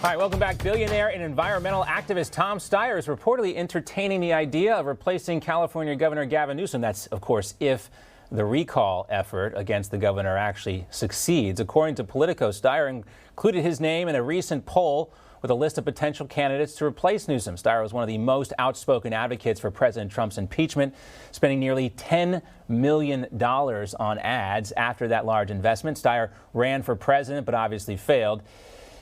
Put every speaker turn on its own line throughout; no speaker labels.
All right, welcome back. Billionaire and environmental activist Tom Steyer is reportedly entertaining the idea of replacing California Governor Gavin Newsom. That's, of course, if the recall effort against the governor actually succeeds. According to Politico, Steyer included his name in a recent poll with a list of potential candidates to replace Newsom. Steyer was one of the most outspoken advocates for President Trump's impeachment, spending nearly $10 million on ads after that large investment. Steyer ran for president, but obviously failed.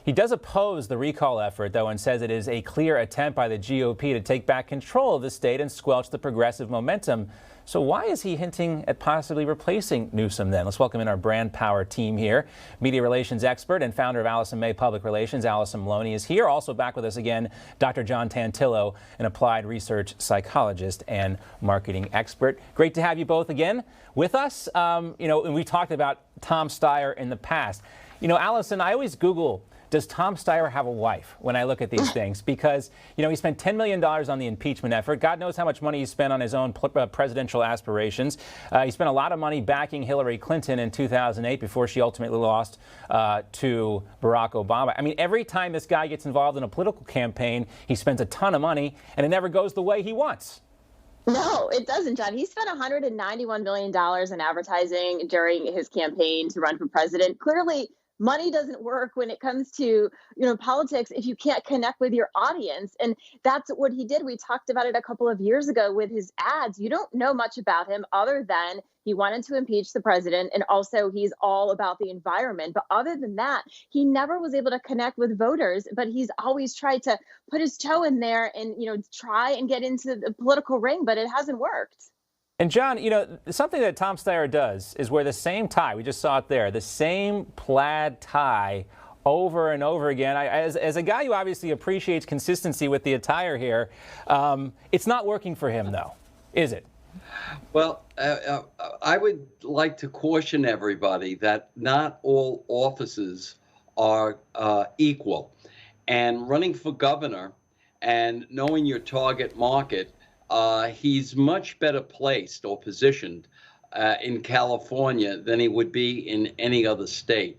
He does oppose the recall effort, though, and says it is a clear attempt by the GOP to take back control of the state and squelch the progressive momentum. So why is he hinting at possibly replacing Newsom then? Let's welcome in our brand power team here. Media relations expert and founder of Allison May Public Relations, Allison Maloney, is here. Also back with us again, Dr. John Tantillo, an applied research psychologist and marketing expert. Great to have you both again with us. And we talked about Tom Steyer in the past. Allison, I always Google, does Tom Steyer have a wife when I look at these things? Because, he spent $10 million on the impeachment effort. God knows how much money he spent on his own presidential aspirations. He spent a lot of money backing Hillary Clinton in 2008 before she ultimately lost to Barack Obama. I mean, every time this guy gets involved in a political campaign, he spends a ton of money, and it never goes the way he wants.
No, it doesn't, John. He spent $191 million in advertising during his campaign to run for president. Clearly, money doesn't work when it comes to, politics if you can't connect with your audience. And that's what he did. We talked about it a couple of years ago with his ads. You don't know much about him other than he wanted to impeach the president. And also he's all about the environment. But other than that, he never was able to connect with voters. But he's always tried to put his toe in there and, try and get into the political ring. But it hasn't worked.
And John, something that Tom Steyer does is wear the same tie. We just saw it there, the same plaid tie over and over again. As a guy who obviously appreciates consistency with the attire here, it's not working for him, though, is it?
Well, I would like to caution everybody that not all offices are equal. And running for governor and knowing your target market, he's much better placed or positioned in California than he would be in any other state.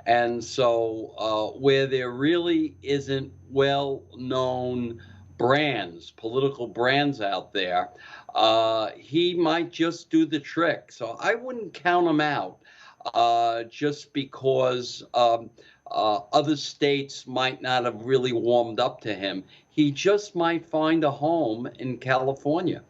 And so where there really isn't well-known brands, political brands out there, he might just do the trick. So I wouldn't count him out just because other states might not have really warmed up to him. He just might find a home in California.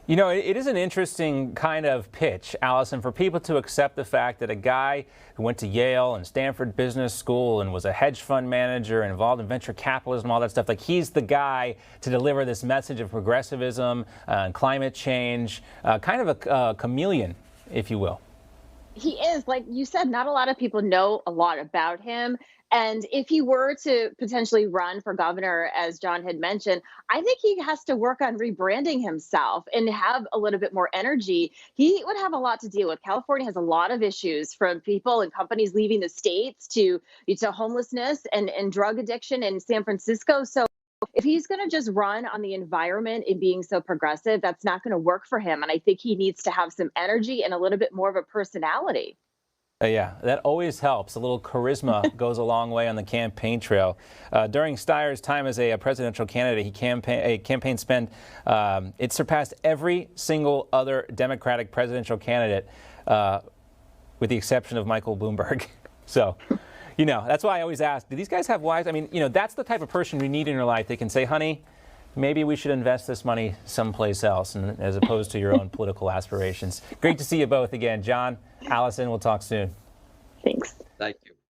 It is an interesting kind of pitch, Allison, for people to accept the fact that a guy who went to Yale and Stanford Business School and was a hedge fund manager and involved in venture capitalism, all that stuff, like he's the guy to deliver this message of progressivism and climate change, kind of a chameleon, if you will.
He is, like you said, not a lot of people know a lot about him. And if he were to potentially run for governor, as John had mentioned, I think he has to work on rebranding himself and have a little bit more energy. He would have a lot to deal with. California has a lot of issues, from people and companies leaving the states to homelessness and drug addiction in San Francisco. So if he's going to just run on the environment and being so progressive, that's not going to work for him. And I think he needs to have some energy and a little bit more of a personality.
Yeah, that always helps. A little charisma goes a long way on the campaign trail. During Steyer's time as a presidential candidate, campaign spend, it surpassed every single other Democratic presidential candidate, with the exception of Michael Bloomberg. So, that's why I always ask, do these guys have wives? I mean, that's the type of person you need in your life. They can say, honey, maybe we should invest this money someplace else, as opposed to your own political aspirations. Great to see you both again. John, Allison, we'll talk soon.
Thanks.
Thank you.